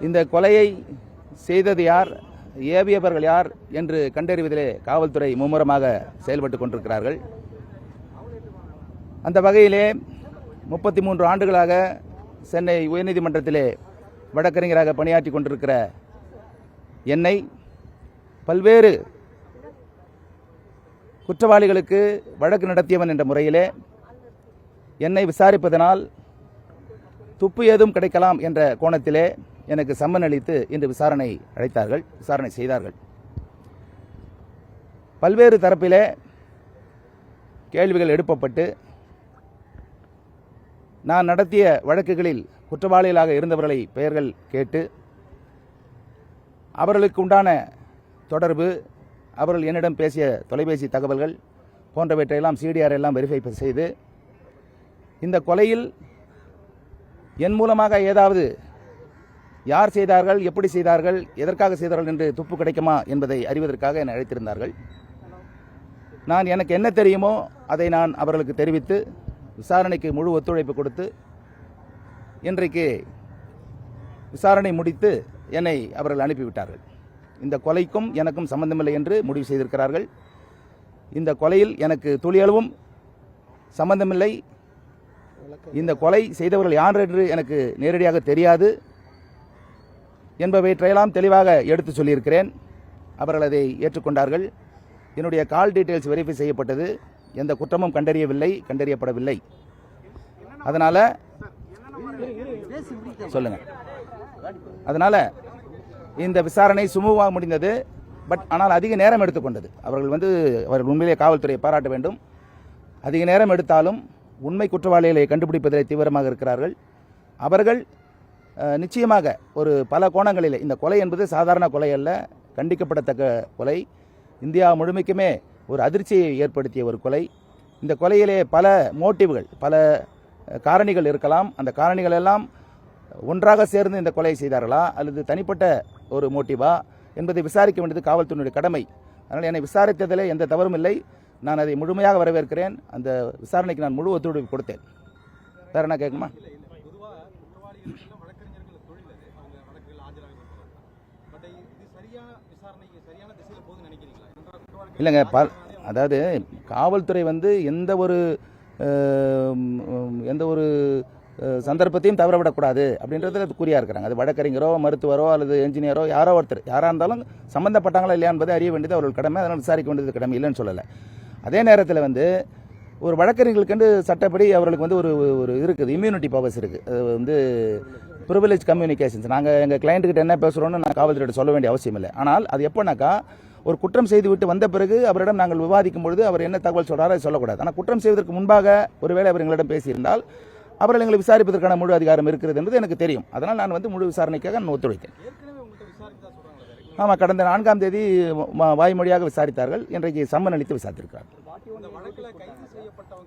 இந்த கொலையை செய்தது யார், ஏவியவர்கள் யார் என்று கண்டறிவதிலே காவல்துறை மும்முரமாக செயல்பட்டு கொண்டிருக்கிறார்கள். அந்த வகையிலே 33 ஆண்டுகளாக சென்னை உயர்நீதிமன்றத்திலே வழக்கறிஞராக பணியாற்றி கொண்டிருக்கிற என்னை பல்வேறு குற்றவாளிகளுக்கு வழக்கு நடத்தியவன் என்ற முறையிலே என்னை விசாரிப்பதனால் துப்பு ஏதும் கிடைக்கலாம் என்ற கோணத்திலே எனக்கு சம்மன் அளித்து இன்று விசாரணை செய்தார்கள். பல்வேறு தரப்பிலே கேள்விகள் எழுப்பப்பட்டு நான் நடத்திய வழக்குகளில் குற்றவாளிகளாக இருந்தவர்களை பெயர்கள் கேட்டு அவர்களுக்கு உண்டான தொடர்பு, அவர்கள் என்னிடம் பேசிய தொலைபேசி தகவல்கள் போன்றவற்றையெல்லாம் சிடிஆர் எல்லாம் வெரிஃபை செய்து இந்த கொலையில் என் மூலமாக ஏதாவது யார் செய்தார்கள், எப்படி செய்தார்கள், எதற்காக செய்தார்கள் என்று துப்பு கிடைக்குமா என்பதை அறிவதற்காக என்னை அழைத்திருந்தார்கள். எனக்கு என்ன தெரியுமோ அதை நான் அவர்களுக்கு தெரிவித்து விசாரணைக்கு முழு ஒத்துழைப்பு கொடுத்து இன்றைக்கு விசாரணை முடித்து என்னை அவர்கள் அனுப்பிவிட்டார்கள். இந்த கொலைக்கும் எனக்கும் சம்பந்தமில்லை என்று முடிவு செய்திருக்கிறார்கள். இந்த கொலையில் எனக்கு துளியளவும் சம்பந்தமில்லை. இந்த கொலை செய்தவர்கள் யார் என்று எனக்கு நேரடியாக தெரியாது என்பவற்றையெல்லாம் தெளிவாக எடுத்து சொல்லியிருக்கிறேன். அவர்கள் அதை ஏற்றுக்கொண்டார்கள். என்னுடைய கால் டீட்டெயில்ஸ் வெரிஃபை செய்யப்பட்டது. எந்த குற்றமும் கண்டறியப்படவில்லை. அதனால இந்த விசாரணை சுமூகமாக முடிந்தது. ஆனால் அதிக நேரம் எடுத்துக்கொண்டது. அவர்கள் உண்மையிலே காவல்துறையை பாராட்ட வேண்டும். அதிக நேரம் எடுத்தாலும் உண்மை குற்றவாளிகளை கண்டுபிடிப்பதிலே தீவிரமாக இருக்கிறார்கள். அவர்கள் நிச்சயமாக பல கோணங்களில் இந்த கொலை என்பது சாதாரண கொலை அல்ல, கண்டிக்கப்படத்தக்க கொலை. இந்தியா முழுமைக்குமே ஒரு அதிர்ச்சியை ஏற்படுத்திய ஒரு கொலை. இந்த கொலையிலே பல மோட்டிவ்கள், பல காரணிகள் இருக்கலாம். அந்த காரணிகள் எல்லாம் ஒன்றாக சேர்ந்து இந்த கொலை செய்தார்களா அல்லது தனிப்பட்ட ஒரு மோட்டிவா என்பதை விசாரிக்க வேண்டியது காவல்துறையினுடைய கடமை. அதனால் என்னை விசாரித்ததிலே எந்த தவறும் இல்லை. நான் அதை முழுமையாக வரவேற்கிறேன். அந்த விசாரணைக்கு நான் முழு ஒத்துழைப்பு கொடுத்தேன். வேற என்ன கேட்குமா? இல்லைங்க, அதாவது காவல்துறை எந்த ஒரு சந்தர்ப்பத்தையும் தவறவிடக்கூடாது அப்படின்றதுல குறியாக இருக்கிறாங்க. அது வழக்கறிஞரோ, மருத்துவரோ அல்லது என்ஜினியரோ, யாரோ ஒருத்தர், யாராக இருந்தாலும் சம்பந்தப்பட்டாங்களா இல்லையா என்பதை அறிய வேண்டியது அவர்கள் கடமை. அதனால் விசாரிக்க வேண்டியது கடமை இல்லைன்னு சொல்லலை. அதே நேரத்தில் ஒரு வழக்கறிஞர்களுக்கு சட்டப்படி அவர்களுக்கு ஒரு இருக்குது, இம்யூனிட்டி பவர்ஸ் இருக்குது. அது ப்ரிவிலேஜ் கம்யூனிகேஷன்ஸ். நாங்கள் எங்கள் கிளைண்ட்டுக்கிட்ட என்ன பேசுகிறோன்னு நான் காவல்துறையிட்ட சொல்ல வேண்டிய அவசியம் இல்லை. ஆனால் அது எப்போனாக்கா ஒரு குற்றம் செய்துவிட்டு வந்த பிறகு அவரிடம் நாங்கள் விவாதிக்கும் பொழுது அவர் என்ன தகவல் சொல்கிறாரோ அதை சொல்லக்கூடாது. ஆனால் குற்றம் செய்வதற்கு முன்பாக ஒருவேளை அவர் எங்களிடம் பேசியிருந்தால் அவர்கள் எங்களை விசாரிப்பதற்கான முழு அதிகாரம் இருக்கிறது என்பது எனக்கு தெரியும். அதனால் நான் முழு விசாரணைக்காக நான் ஒத்துழைத்தேன். ஆமாம், கடந்த 4ஆம் தேதி வாய்மொழியாக விசாரித்தார்கள். இன்றைக்கு சம்மன் அளித்து விசாரித்திருக்கிறார்கள்.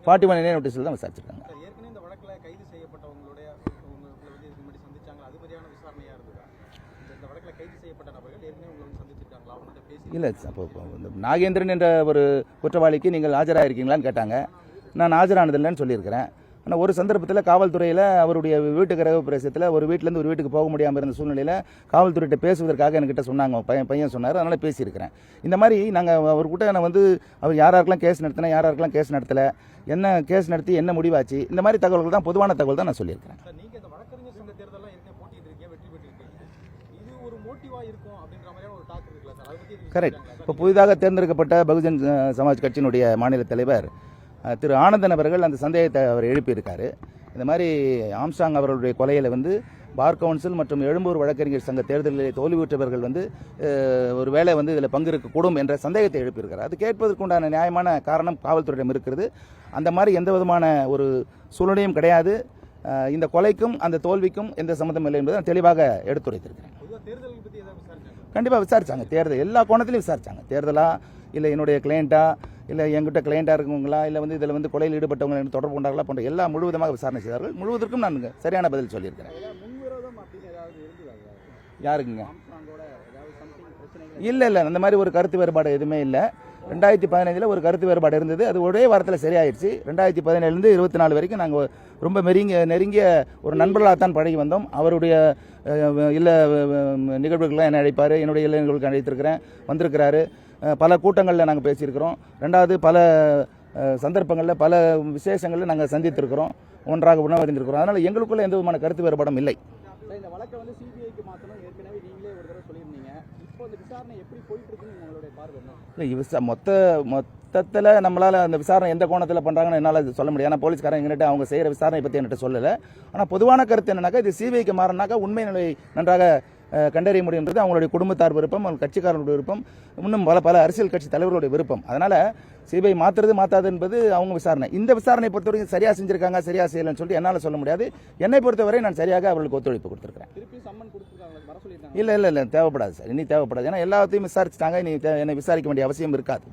41 நோட்டீஸில் தான் விசாரிச்சிருக்காங்க. இல்லை, அப்போ நாகேந்திரன் என்ற ஒரு குற்றவாளிக்கு நீங்கள் ஆஜராயிருக்கீங்களான்னு கேட்டாங்க. நான் ஆஜரானதில்லைன்னு சொல்லியிருக்கிறேன். ஆனால் ஒரு சந்தர்ப்பத்தில் காவல்துறையில் அவருடைய வீட்டு கிரக பிரவேசத்தில் ஒரு வீட்டிலேருந்து ஒரு வீட்டுக்கு போக முடியாமல் இருந்த சூழ்நிலையில் காவல்துறையிட்ட பேசுவதற்காக என்கிட்ட சொன்னாங்க. பையன் சொன்னார், அதனால் பேசியிருக்கிறேன். இந்த மாதிரி நாங்கள் அவர்கிட்ட அவர் யாராருக்கெல்லாம் கேஸ் நடத்தினேன், யாராருக்கெல்லாம் கேஸ் நடத்தலை, என்ன கேஸ் நடத்தி என்ன முடிவாச்சு, இந்த மாதிரி தகவல்கள் தான், பொதுவான தகவல் தான் நான் சொல்லியிருக்கிறேன். கரெக்ட். இப்போ புதிதாக தேர்ந்தெடுக்கப்பட்ட பகுஜன் சமாஜ் கட்சியினுடைய மாநில தலைவர் திரு ஆனந்தன் அவர்கள் அந்த சந்தேகத்தை அவர் எழுப்பியிருக்காரு. இந்த மாதிரி ஆம்ஸ்டாங் அவர்களுடைய கொலையில் பார் கவுன்சில் மற்றும் எழும்பூர் வழக்கறிஞர் சங்க தேர்தலில் தோல்வியுற்றவர்கள் ஒரு வேளை இதில் பங்கு இருக்கக்கூடும் என்ற சந்தேகத்தை எழுப்பியிருக்கிறார். அது கேட்பதற்குண்டான நியாயமான காரணம் காவல்துறையிடம் இருக்கிறது. அந்த மாதிரி எந்த விதமான ஒரு சூழ்நிலையும் கிடையாது. இந்த கொலைக்கும் அந்த தோல்விக்கும் எந்த சம்மந்தம் இல்லை என்பதை தெளிவாக எடுத்துரைத்திருக்கிறேன். கண்டிப்பாக விசாரிச்சாங்க. தேர்தல் எல்லா கோணத்திலையும் விசாரிச்சாங்க. தேர்தலா, இல்லை என்னுடைய கிளையண்டா, இல்லை என்கிட்ட கிளையண்டாக இருக்கவங்களா, இல்லை இதில் கொலையில் ஈடுபட்டவங்க தொடர்பு கொண்டாங்களா போன்ற எல்லா முழுவதுமாக விசாரணை செய்தார்கள். முழுவதற்கும் நான் சரியான பதில் சொல்லியிருக்கிறேன். யாருக்குங்க? இல்லை, அந்த மாதிரி ஒரு கருத்து வேறுபாடு எதுவுமே இல்லை. 2015 ஒரு கருத்து வேறுபாடு இருந்தது. அது ஒரே வாரத்தில் சரியாயிடுச்சு. 2017 24 வரைக்கும் நாங்கள் ரொம்ப நெருங்கிய ஒரு நண்பர்களாக தான் பழகி வந்தோம். அவருடைய இல்ல நிகழ்வுகள்லாம் என்னை அழைப்பார், என்னுடைய இல்ல நிகழ்வுக்கு அழைத்திருக்கிறேன், வந்திருக்கிறாரு. பல கூட்டங்களில் நாங்கள் பேசியிருக்கிறோம். ரெண்டாவது பல சந்தர்ப்பங்களில் பல விசேஷங்களில் நாங்கள் சந்தித்திருக்கிறோம், ஒன்றாக உணவறிந்திருக்கிறோம். அதனால் எங்களுக்குள்ள எந்த விதமான கருத்து வேறுபாடும் இல்லை. இந்த வழக்கை வந்து சிபிஐக்கு மாற்றணும் ஏற்கனவே நீங்களே ஒரு தடவை சொல்லியிருந்தீங்க. இப்போ இந்த விசாரணை எப்படி போயிட்டு இருக்குன்னு உங்களுடைய பார்வை என்ன? இல்லை, மொத்தத்தில் நம்மளால் அந்த விசாரணை எந்த கோணத்தில் பண்ணுறாங்கன்னு என்னால் சொல்ல முடியாது. ஏன்னா போலீஸ்காரங்க என்கிட்ட அவங்க செய்கிற விசாரணை பற்றி என்கிட்ட சொல்லலை. ஆனால் பொதுவான கருத்து என்னன்னாக்கா, இது சிபிஐக்கு மாறினாக்கா உண்மை நிலை நன்றாக கண்டறிய முடியுன்றது அவங்களுடைய குடும்பத்தார் விருப்பம், அவங்க கட்சிக்காரர்களுடைய விருப்பம், இன்னும் பல அரசியல் கட்சி தலைவர்களுடைய விருப்பம். அதனால் சிபிஐ மாற்றாது என்பது அவங்க விசாரணை. இந்த விசாரணை பொறுத்தவரைக்கும் சரியாக செஞ்சிருக்காங்க, சரியாக செய்யலைன்னு சொல்லிட்டு என்னால் சொல்ல முடியாது. என்னை பொறுத்தவரை நான் சரியாக அவர்களுக்கு ஒத்துழைப்பு கொடுத்துருக்கேன். இல்லை தேவைப்படாது சார், இனி தேவைப்படாது. ஏன்னா எல்லாத்தையும் விசாரிச்சுட்டாங்க, இனி என்னை விசாரிக்க வேண்டிய அவசியம் இருக்காது.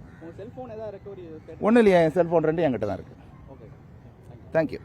ஒன்றும் இல்லையா, என் செல்ஃபோன் 2 என்கிட்ட தான் இருக்குது. தேங்க்யூ.